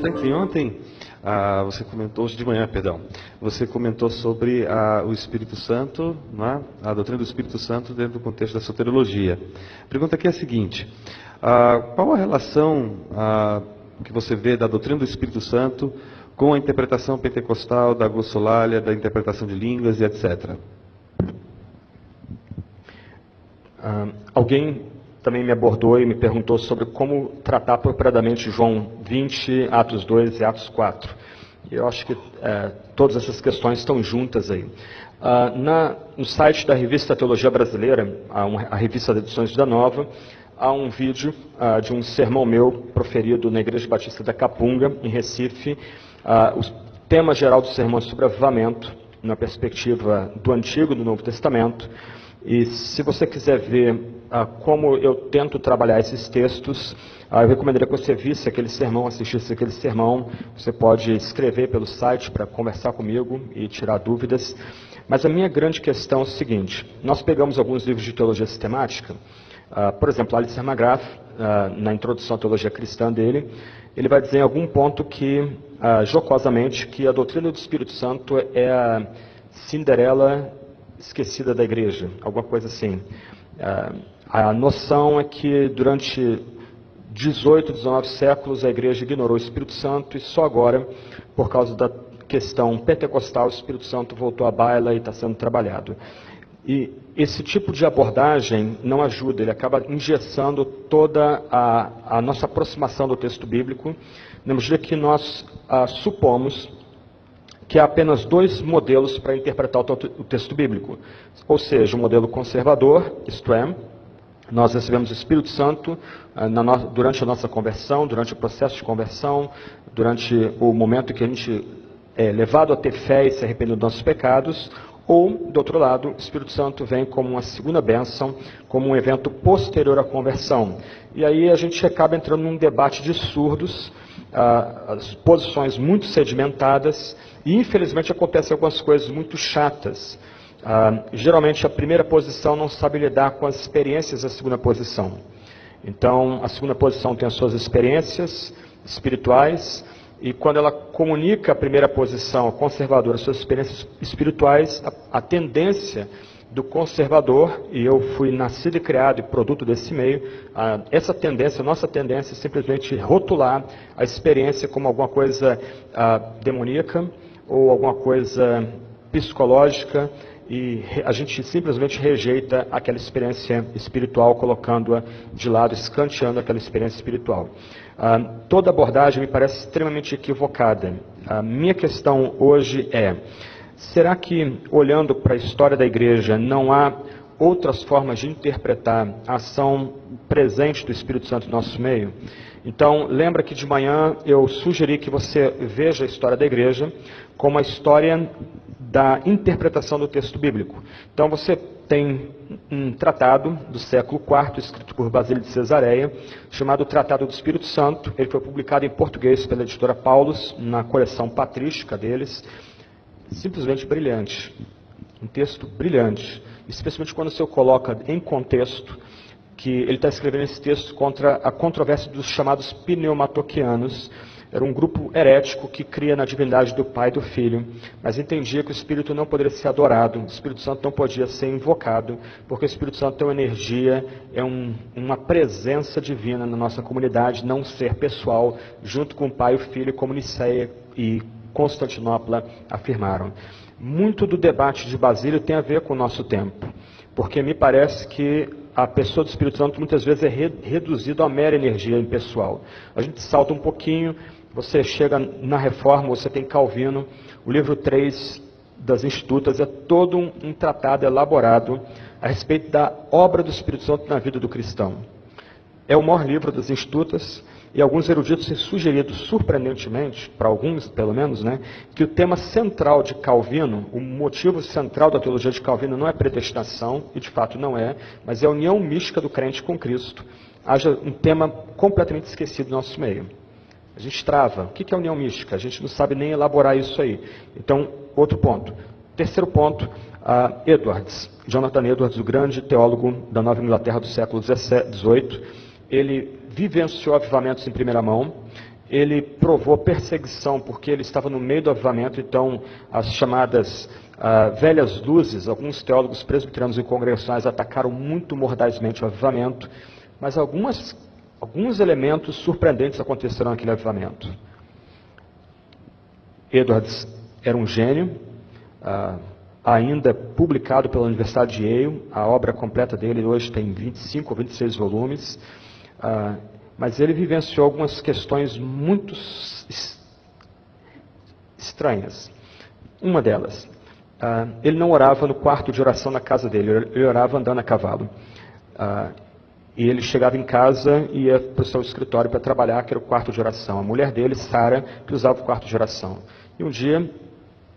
Franklin, ontem você comentou, hoje de manhã, perdão, você comentou sobre o Espírito Santo, não é? A doutrina do Espírito Santo dentro do contexto da soteriologia. A pergunta aqui é a seguinte: qual a relação que você vê da doutrina do Espírito Santo com a interpretação pentecostal, da glossolalia, da interpretação de línguas e etc.? Alguém também me abordou e me perguntou sobre como tratar apropriadamente João 20, Atos 2 e Atos 4. Eu acho que todas essas questões estão juntas aí. No site da Revista Teologia Brasileira, a revista de edições da Nova, há um vídeo de um sermão meu proferido na Igreja Batista da Capunga, em Recife. O tema geral do sermão é sobre avivamento, na perspectiva do Antigo e do Novo Testamento. E se você quiser ver como eu tento trabalhar esses textos, eu recomendaria que você visse aquele sermão, assistisse aquele sermão. Você pode escrever pelo site para conversar comigo e tirar dúvidas. Mas a minha grande questão é o seguinte: nós pegamos alguns livros de teologia sistemática, por exemplo, Alistair McGrath, na introdução à teologia cristã dele, ele vai dizer em algum ponto que, jocosamente, que a doutrina do Espírito Santo é a Cinderela esquecida da igreja, alguma coisa assim. A noção é que durante 18, 19 séculos a igreja ignorou o Espírito Santo e só agora, por causa da questão pentecostal, o Espírito Santo voltou à baila e está sendo trabalhado. E esse tipo de abordagem não ajuda, ele acaba engessando toda a nossa aproximação do texto bíblico, na medida que nós supomos que há apenas dois modelos para interpretar o texto bíblico. Ou seja, o modelo conservador, isto é, nós recebemos o Espírito Santo durante a nossa conversão, durante o processo de conversão, durante o momento em que a gente é levado a ter fé e se arrepender dos nossos pecados. Ou, do outro lado, o Espírito Santo vem como uma segunda bênção, como um evento posterior à conversão. E aí a gente acaba entrando num debate de surdos, as posições muito sedimentadas, e infelizmente acontecem algumas coisas muito chatas. Geralmente a primeira posição não sabe lidar com as experiências da segunda posição. Então a segunda posição tem as suas experiências espirituais, e quando ela comunica a primeira posição, a conservadora, as suas experiências espirituais, a tendência do conservador, e eu fui nascido e criado e produto desse meio, essa tendência, nossa tendência é simplesmente rotular a experiência como alguma coisa demoníaca ou alguma coisa psicológica, e a gente simplesmente rejeita aquela experiência espiritual, colocando-a de lado, escanteando aquela experiência espiritual. Toda abordagem me parece extremamente equivocada. A minha questão hoje é: será que, olhando para a história da igreja, não há outras formas de interpretar a ação presente do Espírito Santo no nosso meio? Então, lembra que de manhã eu sugeri que você veja a história da igreja como a história da interpretação do texto bíblico. Então, você tem um tratado do século IV, escrito por Basílio de Cesareia, chamado Tratado do Espírito Santo. Ele foi publicado em português pela editora Paulus, na coleção patrística deles. Simplesmente brilhante. Um texto brilhante. Especialmente quando você o coloca em contexto, que ele está escrevendo esse texto contra a controvérsia dos chamados pneumatoquianos. Era um grupo herético que cria na divindade do Pai e do Filho, mas entendia que o Espírito não poderia ser adorado, o Espírito Santo não podia ser invocado, porque o Espírito Santo é uma energia, é uma presença divina na nossa comunidade, não um ser pessoal, junto com o Pai e o Filho, como Nicéia e Constantinopla afirmaram. Muito do debate de Basílio tem a ver com o nosso tempo, porque me parece que a pessoa do Espírito Santo muitas vezes é reduzida a mera energia impessoal. A gente salta um pouquinho, você chega na Reforma, você tem Calvino, o livro 3 das Institutas é todo um tratado elaborado a respeito da obra do Espírito Santo na vida do cristão. É o maior livro das Institutas, e alguns eruditos têm sugerido, surpreendentemente, para alguns pelo menos, que o tema central de Calvino, o motivo central da teologia de Calvino não é predestinação, e de fato não é, mas é a união mística do crente com Cristo. Haja um tema completamente esquecido no nosso meio. A gente trava. O que é união mística? A gente não sabe nem elaborar isso aí. Então, outro ponto. Terceiro ponto, Edwards, Jonathan Edwards, o grande teólogo da Nova Inglaterra do século XVIII, ele vivenciou avivamentos em primeira mão, ele provou perseguição porque ele estava no meio do avivamento, então as chamadas velhas luzes, alguns teólogos presbiterianos e congregacionais atacaram muito mordazmente o avivamento, mas alguns elementos surpreendentes aconteceram naquele avivamento. Edwards era um gênio, ainda publicado pela Universidade de Yale, a obra completa dele hoje tem 25 ou 26 volumes, mas ele vivenciou algumas questões muito estranhas. Uma delas, ele não orava no quarto de oração na casa dele, ele orava andando a cavalo. E ele chegava em casa e ia para o seu escritório para trabalhar, que era o quarto de oração. A mulher dele, Sara, que usava o quarto de oração. E um dia,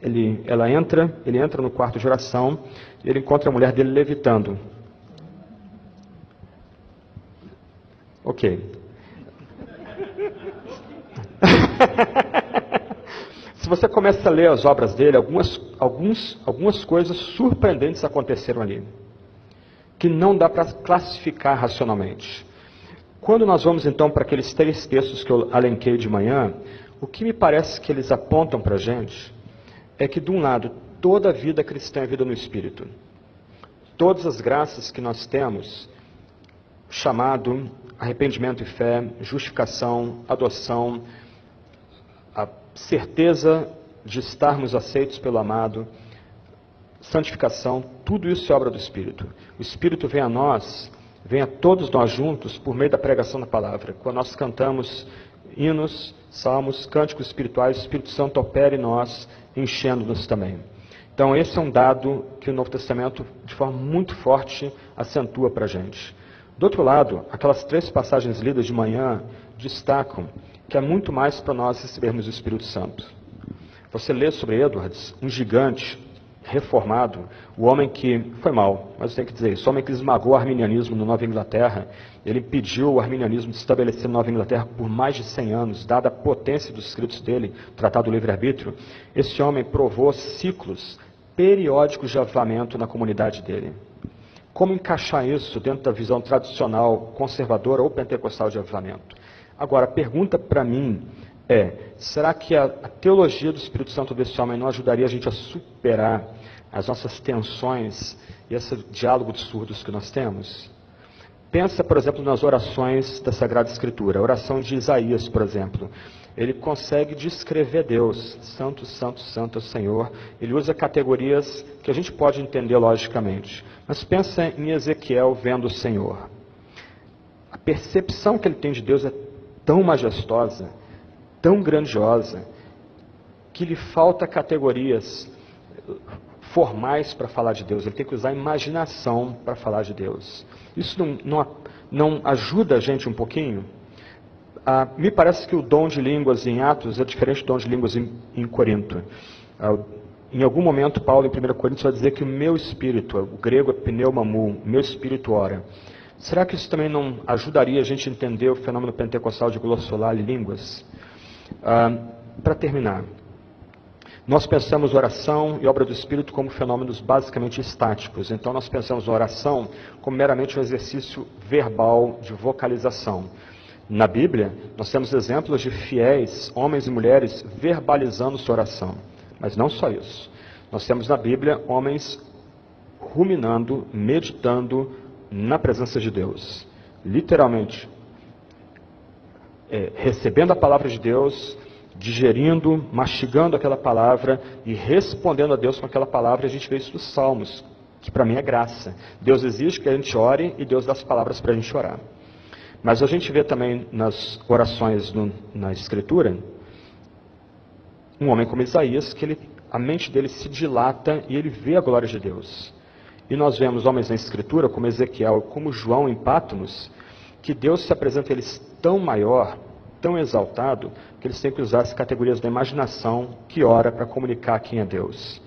ele entra no quarto de oração e ele encontra a mulher dele levitando. Ok. Se você começa a ler as obras dele, algumas coisas surpreendentes aconteceram ali, que não dá para classificar racionalmente. Quando nós vamos então para aqueles 3 textos que eu alenquei de manhã, o que me parece que eles apontam para a gente é que, de um lado, toda a vida cristã é vida no Espírito. Todas as graças que nós temos, chamado, arrependimento e fé, justificação, adoção, a certeza de estarmos aceitos pelo amado, santificação, tudo isso é obra do Espírito. O Espírito vem a nós, vem a todos nós juntos por meio da pregação da palavra. Quando nós cantamos hinos, salmos, cânticos espirituais, o Espírito Santo opera em nós, enchendo-nos também. Então esse é um dado que o Novo Testamento, de forma muito forte, acentua para a gente. Do outro lado, aquelas 3 passagens lidas de manhã destacam que é muito mais para nós recebermos o Espírito Santo. Você lê sobre Edwards, um gigante reformado, o homem que foi mal, mas eu tenho que dizer isso, o homem que esmagou o arminianismo na Nova Inglaterra, ele impediu o arminianismo de se estabelecer na Nova Inglaterra por mais de 100 anos, dada a potência dos escritos dele, Tratado do Livre-Arbítrio. Esse homem provou ciclos periódicos de avivamento na comunidade dele. Como encaixar isso dentro da visão tradicional, conservadora ou pentecostal de avivamento? Agora, a pergunta para mim será que a teologia do Espírito Santo desse homem não ajudaria a gente a superar as nossas tensões e esse diálogo de surdos que nós temos? Pensa, por exemplo, nas orações da Sagrada Escritura. A oração de Isaías, por exemplo. Ele consegue descrever Deus. Santo, santo, santo é o Senhor. Ele usa categorias que a gente pode entender logicamente. Mas pensa em Ezequiel vendo o Senhor. A percepção que ele tem de Deus é tão majestosa, tão grandiosa, que lhe falta categorias formais para falar de Deus. Ele tem que usar a imaginação para falar de Deus. Isso não ajuda a gente um pouquinho? Me parece que o dom de línguas em Atos é diferente do dom de línguas em Corinto. Em algum momento, Paulo, em 1 Coríntios, vai dizer que o meu espírito, o grego é pneumamou, meu espírito ora. Será que isso também não ajudaria a gente a entender o fenômeno pentecostal de glossolalia e línguas? Para terminar, nós pensamos oração e obra do Espírito como fenômenos basicamente estáticos. Então nós pensamos a oração como meramente um exercício verbal de vocalização. Na Bíblia, nós temos exemplos de fiéis, homens e mulheres, verbalizando sua oração. Mas não só isso. Nós temos na Bíblia homens ruminando, meditando na presença de Deus. Literalmente, recebendo a palavra de Deus, digerindo, mastigando aquela palavra e respondendo a Deus com aquela palavra. A gente vê isso nos Salmos, que para mim é graça. Deus exige que a gente ore e Deus dá as palavras para a gente orar. Mas a gente vê também nas orações na Escritura, um homem como Isaías, que a mente dele se dilata e ele vê a glória de Deus. E nós vemos homens na Escritura, como Ezequiel, como João em Patmos, que Deus se apresenta a eles tão maior, tão exaltado, que eles têm que usar as categorias da imaginação que ora para comunicar quem é Deus.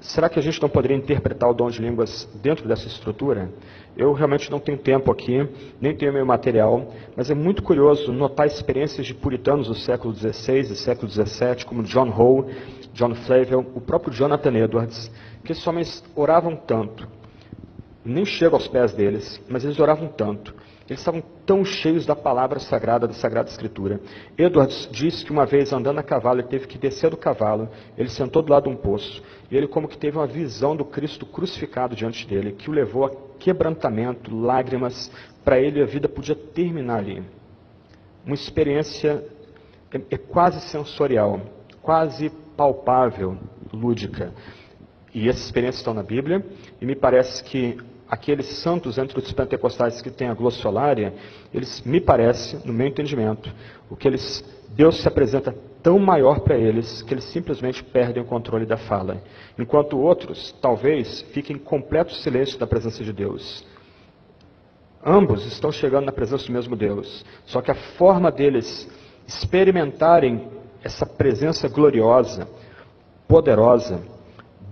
será que a gente não poderia interpretar o dom de línguas dentro dessa estrutura? Eu realmente não tenho tempo aqui, nem tenho meu material, mas é muito curioso notar experiências de puritanos do século XVI e século XVII, como John Howe, John Flavel, o próprio Jonathan Edwards, que esses homens oravam tanto, nem chego aos pés deles, mas eles oravam tanto. Eles estavam tão cheios da palavra sagrada, da Sagrada Escritura. Edwards diz que uma vez, andando a cavalo, ele teve que descer do cavalo, ele sentou do lado de um poço, e ele como que teve uma visão do Cristo crucificado diante dele, que o levou a quebrantamento, lágrimas. Para ele a vida podia terminar ali. Uma experiência quase sensorial, quase palpável, lúdica. E essas experiências estão na Bíblia, e me parece que aqueles santos entre os pentecostais que têm a glossolaria, eles, me parece, no meu entendimento, Deus se apresenta tão maior para eles que eles simplesmente perdem o controle da fala. Enquanto outros, talvez, fiquem em completo silêncio da presença de Deus. Ambos estão chegando na presença do mesmo Deus, só que a forma deles experimentarem essa presença gloriosa, poderosa,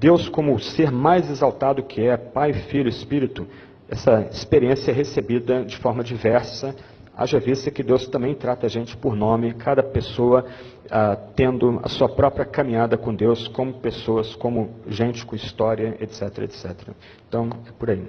Deus como o ser mais exaltado que é, Pai, Filho, Espírito, essa experiência é recebida de forma diversa, haja vista que Deus também trata a gente por nome, cada pessoa tendo a sua própria caminhada com Deus, como pessoas, como gente com história, etc, etc. Então, é por aí.